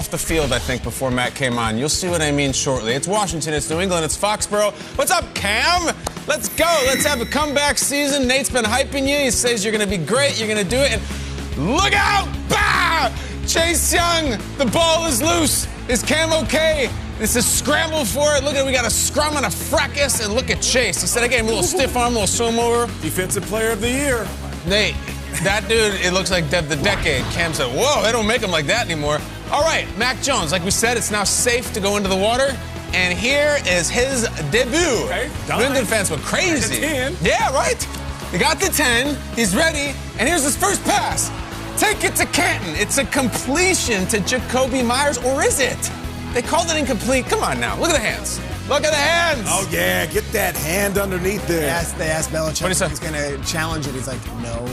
off the field, I think, before Matt came on. You'll see what I mean shortly. It's Washington, it's New England, it's Foxborough. What's up, Cam? Let's go. Let's have a comeback season. Nate's been hyping you. He says you're going to be great. You're going to do it. And look out! Bah! Chase Young, the ball is loose. Is Cam okay? This is scramble for it. Look at it. We got a scrum and a fracas. And look at Chase. He said, I gave him a little stiff arm, a little swim over. Defensive player of the year. Nate, that dude, it looks like the decade. Cam said, whoa, they don't make him like that anymore. All right, Mac Jones. Like we said, it's now safe to go into the water. And here is his debut. Okay, New England fans went crazy. 10. Yeah, right? He got the 10. He's ready. And here's his first pass. Take it to Canton. It's a completion to Jacoby Myers, or is it? They called it incomplete. Come on now. Look at the hands. Look at the hands. Oh, yeah. Get that hand underneath there. They asked Belichick if he's going to challenge it. He's like, no.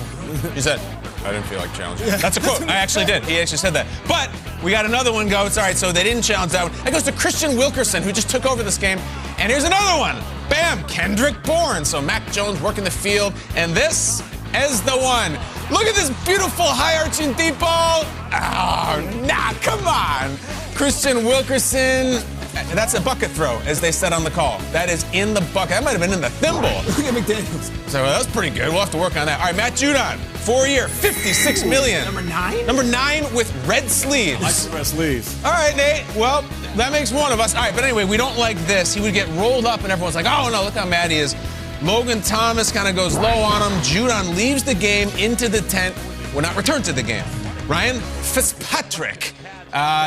He said, I didn't feel like challenging. That's a quote. I actually did. He actually said that. But we got another one go. It's all right, so they didn't challenge that one. That goes to Christian Wilkerson, who just took over this game. And here's another one. Bam, Kendrick Bourne. So Mac Jones working the field. And this is the one. Look at this beautiful high-arching deep ball. Oh, nah, come on. Christian Wilkerson. That's a bucket throw, as they said on the call. That is in the bucket. That might have been in the thimble. Look at McDaniels. So that was pretty good. We'll have to work on that. All right, Matt Judon, 4-year, $56 million. Number 9? Number 9 with red sleeves. I like the red sleeves. All right, Nate. Well, that makes one of us. All right, but anyway, we don't like this. He would get rolled up, and everyone's like, oh, no, look how mad he is. Logan Thomas kind of goes low on him. Judon leaves the game into the tent. Will not return to the game. Ryan Fitzpatrick.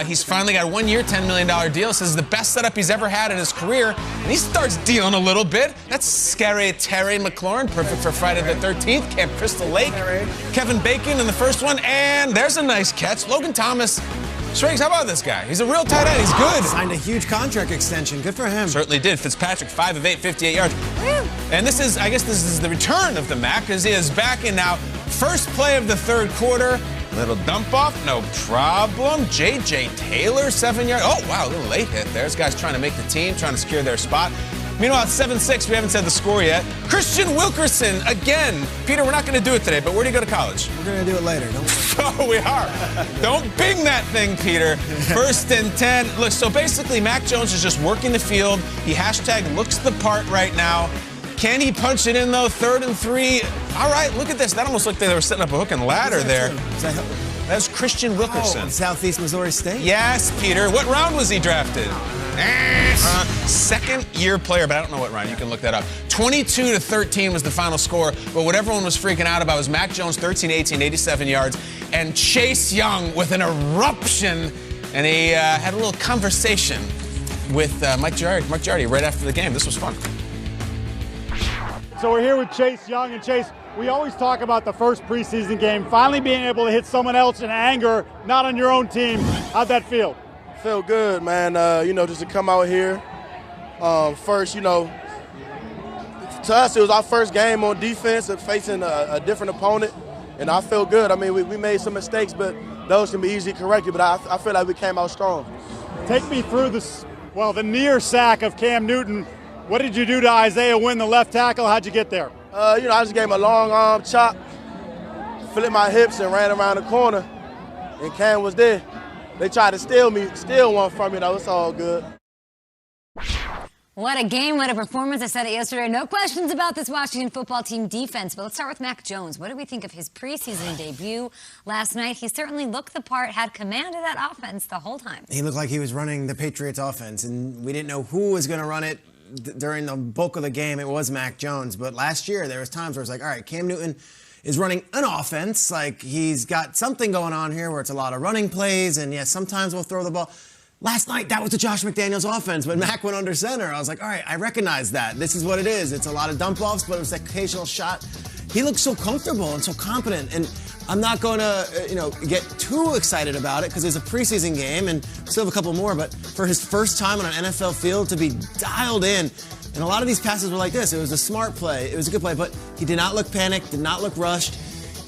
He's finally got a 1-year, $10 million deal. Says the best setup he's ever had in his career. And he starts dealing a little bit. That's scary Terry McLaurin. Perfect for Friday the 13th. Camp Crystal Lake. Kevin Bacon in the first one. And there's a nice catch. Logan Thomas. Schrags, how about this guy? He's a real tight end. He's good. Signed a huge contract extension. Good for him. Certainly did. Fitzpatrick, 5 of 8, 58 yards. And this is, I guess this is the return of the Mac, because he is back in now. First play of the third quarter. Little dump off, no problem. J.J. Taylor, 7 yards. Oh, wow, a little late hit there. This guy's trying to make the team, trying to secure their spot. Meanwhile, it's 7-6. We haven't said the score yet. Christian Wilkerson, again. Peter, we're not going to do it today, but where do you go to college? We're going to do it later. Don't Oh, we are. Don't bing that thing, Peter. 1st and 10. Look, so basically, Mac Jones is just working the field. He hashtag looks the part right now. Can he punch it in, though? 3rd and 3. All right, look at this. That almost looked like they were setting up a hook and ladder there. That's Christian Wilkerson. Oh, Southeast Missouri State? Yes, Peter. What round was he drafted? Second-year player, but I don't know what round. You can look that up. 22-13 was the final score, but what everyone was freaking out about was Mac Jones, 13-18, 87 yards, and Chase Young with an eruption, and he had a little conversation with Mike Giardi right after the game. This was fun. So we're here with Chase Young, and Chase, we always talk about the first preseason game, finally being able to hit someone else in anger, not on your own team. How'd that feel? Felt good, man. Just to come out here. First, to us, it was our first game on defense of facing a different opponent, and I feel good. I mean, we made some mistakes, but those can be easily corrected, but I feel like we came out strong. Take me through the near sack of Cam Newton. What did you do to Isaiah Wynn, the left tackle? How'd you get there? I just gave him a long arm chop, flipped my hips, and ran around the corner, and Cam was there. They tried to steal one from me, though. It's all good. What a game, what a performance. I said it yesterday. No questions about this Washington football team defense. But let's start with Mac Jones. What did we think of his preseason debut last night? He certainly looked the part, had command of that offense the whole time. He looked like he was running the Patriots offense, and we didn't know who was going to run it. During the bulk of the game, it was Mac Jones. But last year, there was times where it's like, all right, Cam Newton is running an offense. Like, he's got something going on here where it's a lot of running plays, and yes, sometimes we'll throw the ball. Last night, that was the Josh McDaniels offense. When Mac went under center, I was like, all right, I recognize that. This is what it is. It's a lot of dump-offs, but it was that occasional shot. He looked so comfortable and so competent, and I'm not going to, get too excited about it because it's a preseason game and we still have a couple more, but for his first time on an NFL field to be dialed in, and a lot of these passes were like this. It was a smart play. It was a good play, but he did not look panicked, did not look rushed,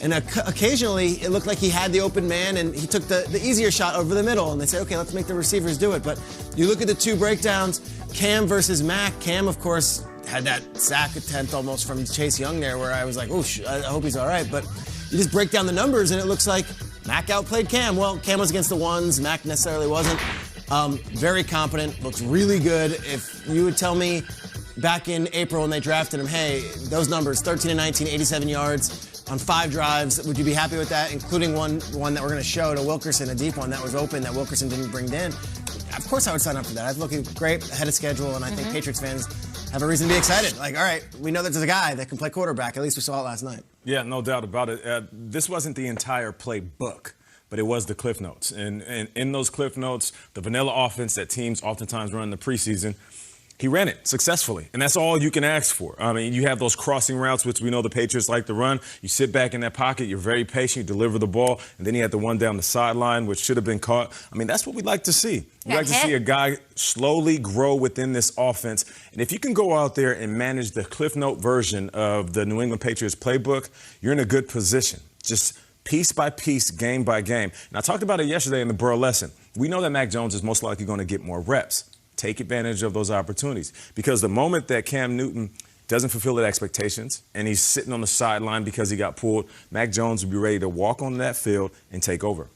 and occasionally it looked like he had the open man and he took the easier shot over the middle, and they said, okay, let's make the receivers do it. But you look at the two breakdowns, Cam versus Mac. Cam, of course, had that sack attempt almost from Chase Young there where I was like, oh, I hope he's all right. But you just break down the numbers, and it looks like Mac outplayed Cam. Well, Cam was against the ones. Mac necessarily wasn't. Very competent, looks really good. If you would tell me back in April when they drafted him, hey, those numbers, 13 and 19, 87 yards on 5 drives, would you be happy with that, including one that we're going to show to Wilkerson, a deep one that was open that Wilkerson didn't bring in? Of course I would sign up for that. I was looking great, ahead of schedule, and I think Patriots fans have a reason to be excited. Like, all right, we know that there's a guy that can play quarterback. At least we saw it last night. Yeah, no doubt about it. This wasn't the entire playbook, but it was the Cliff Notes. And in those Cliff Notes, the vanilla offense that teams oftentimes run in the preseason, he ran it successfully. And that's all you can ask for. I mean, you have those crossing routes, which we know the Patriots like to run. You sit back in that pocket, you're very patient, you deliver the ball, and then he had the one down the sideline, which should have been caught. I mean, that's what we'd like to see. We'd like to see a guy slowly grow within this offense. And if you can go out there and manage the Cliff Note version of the New England Patriots playbook, you're in a good position. Just piece by piece, game by game. And I talked about it yesterday in the Burleson. We know that Mac Jones is most likely going to get more reps. Take advantage of those opportunities. Because the moment that Cam Newton doesn't fulfill the expectations and he's sitting on the sideline because he got pulled, Mac Jones will be ready to walk on that field and take over.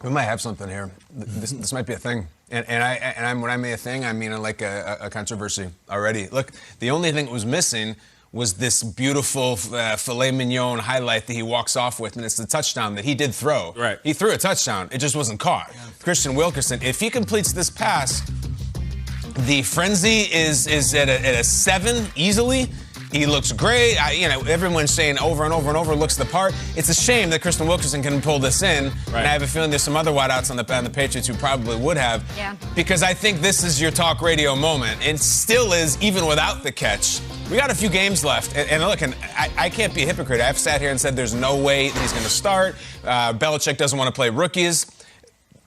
We might have something here. This might be a thing. And when I mean a thing, I mean like a controversy already. Look, the only thing that was missing was this beautiful filet mignon highlight that he walks off with, and it's the touchdown that he did throw. Right. He threw a touchdown. It just wasn't caught. Yeah. Christian Wilkerson, if he completes this pass, the frenzy is at a 7 easily. He looks great. Everyone's saying over and over and over looks the part. It's a shame that Christian Wilkerson can pull this in. Right. And I have a feeling there's some other wideouts on the Patriots who probably would have. Yeah. Because I think this is your talk radio moment. It still is, even without the catch. We got a few games left. And look, I can't be a hypocrite. I've sat here and said there's no way that he's going to start. Belichick doesn't want to play rookies.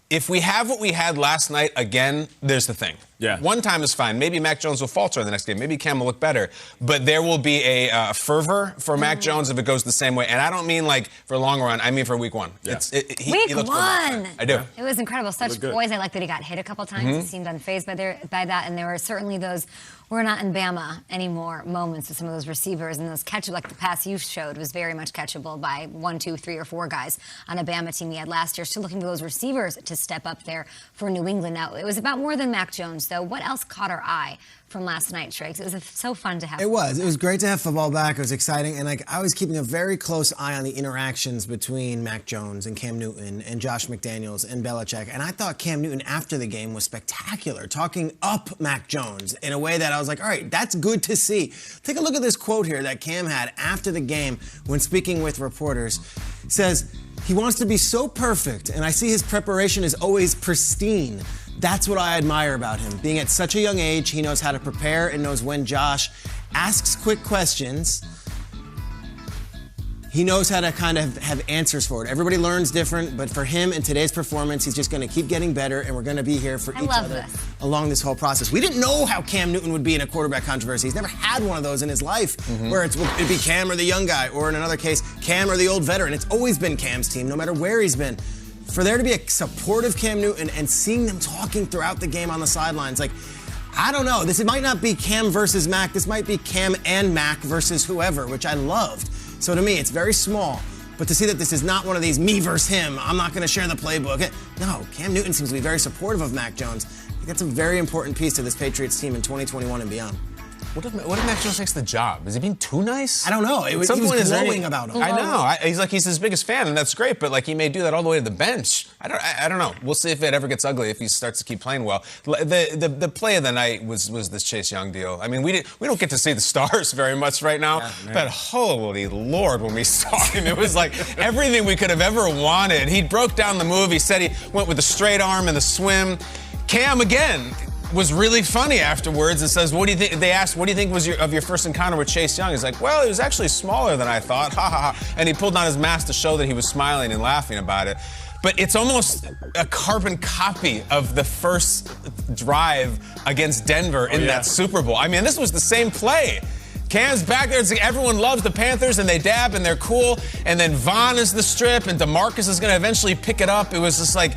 If we have what we had last night again, there's the thing. Yeah. One time is fine. Maybe Mac Jones will falter in the next game. Maybe Cam will look better. But there will be a fervor for Mac Jones if it goes the same way. And I don't mean like for a long run. I mean for week 1. Yeah. Week 1. I do. It was incredible. Such poise. I like that he got hit a couple times. He seemed unfazed by that. And there were certainly those we're not in Bama anymore moments with some of those receivers. And those catches, like the pass you showed, was very much catchable by 1, 2, 3, or 4 guys on a Bama team we had last year. Still looking for those receivers to step up there for New England. Now, it was about more than Mac Jones, though. What else caught our eye from last night, Triggs? It was so fun to have. It was great to have football back. It was exciting. And I was keeping a very close eye on the interactions between Mac Jones and Cam Newton and Josh McDaniels and Belichick. And I thought Cam Newton after the game was spectacular, talking up Mac Jones in a way that I was like, all right, that's good to see. Take a look at this quote here that Cam had after the game when speaking with reporters. It says, he wants to be so perfect, and I see his preparation is always pristine. That's what I admire about him. Being at such a young age, he knows how to prepare and knows when Josh asks quick questions, he knows how to kind of have answers for it. Everybody learns different, but for him in today's performance, he's just going to keep getting better, and we're going to be here for each other along this whole process. We didn't know how Cam Newton would be in a quarterback controversy. He's never had one of those in his life, where it'd be Cam or the young guy, or in another case, Cam or the old veteran. It's always been Cam's team, no matter where he's been. For there to be a supportive Cam Newton and seeing them talking throughout the game on the sidelines, like, I don't know. This might not be Cam versus Mac. This might be Cam and Mac versus whoever, which I loved. So to me, it's very small. But to see that this is not one of these me versus him, I'm not going to share the playbook. No, Cam Newton seems to be very supportive of Mac Jones. I think that's a very important piece to this Patriots team in 2021 and beyond. What if Mac Jones takes the job? Is he being too nice? I don't know. He was glowing about him. I know. He's his biggest fan, and that's great. But like, he may do that all the way to the bench. I don't know. We'll see if it ever gets ugly if he starts to keep playing well. The play of the night was this Chase Young deal. I mean, we don't get to see the stars very much right now. Yeah, but holy Lord, when we saw him, it was like everything we could have ever wanted. He broke down the move. He said he went with the straight arm and the swim. Cam again was really funny afterwards and says, what do you think? They asked, what do you think was of your first encounter with Chase Young? He's like, well, he was actually smaller than I thought. Ha ha ha. And he pulled down his mask to show that he was smiling and laughing about it. But it's almost a carbon copy of the first drive against Denver in that Super Bowl. I mean, this was the same play. Cam's back there. It's like everyone loves the Panthers, and they dab, and they're cool. And then Von is the strip, and DeMarcus is going to eventually pick it up. It was just like,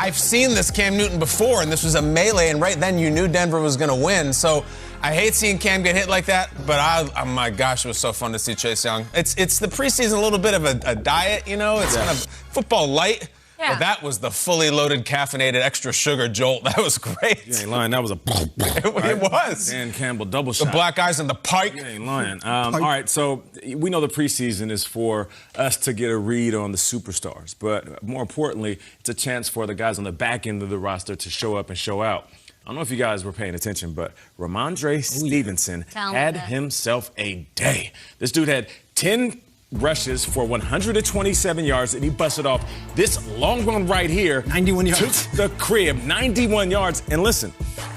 I've seen this Cam Newton before, and this was a melee, and right then you knew Denver was going to win. So I hate seeing Cam get hit like that, but oh my gosh, it was so fun to see Chase Young. It's the preseason, a little bit of a diet, you know? It's kind of football light. Yeah. But that was the fully loaded, caffeinated, extra sugar jolt. That was great. You ain't lying. That was a... It was. Dan Campbell double shot. The black eyes and the pike. You ain't lying. All right, so we know the preseason is for us to get a read on the superstars. But more importantly, it's a chance for the guys on the back end of the roster to show up and show out. I don't know if you guys were paying attention, but Ramondre Stevenson had himself a day. This dude had 10 rushes for 127 yards, and he busted off this long run right here. 91 yards. To the crib, 91 yards. And listen,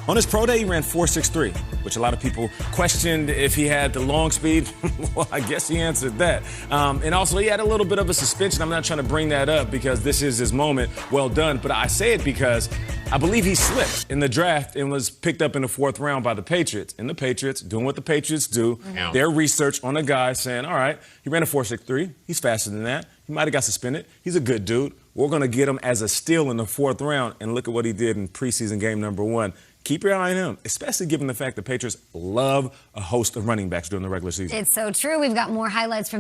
on his pro day, he ran 4.63, which a lot of people questioned if he had the long speed. Well, I guess he answered that. And also, he had a little bit of a suspension. I'm not trying to bring that up because this is his moment. Well done. But I say it because I believe he slipped in the draft and was picked up in the 4th round by the Patriots. And the Patriots, doing what the Patriots do, their research on a guy saying, all right, he ran a 4.63. He's faster than that. He might have got suspended. He's a good dude. We're going to get him as a steal in the 4th round. And look at what he did in preseason game number 1. Keep your eye on him, especially given the fact the Patriots love a host of running backs during the regular season. It's so true. We've got more highlights from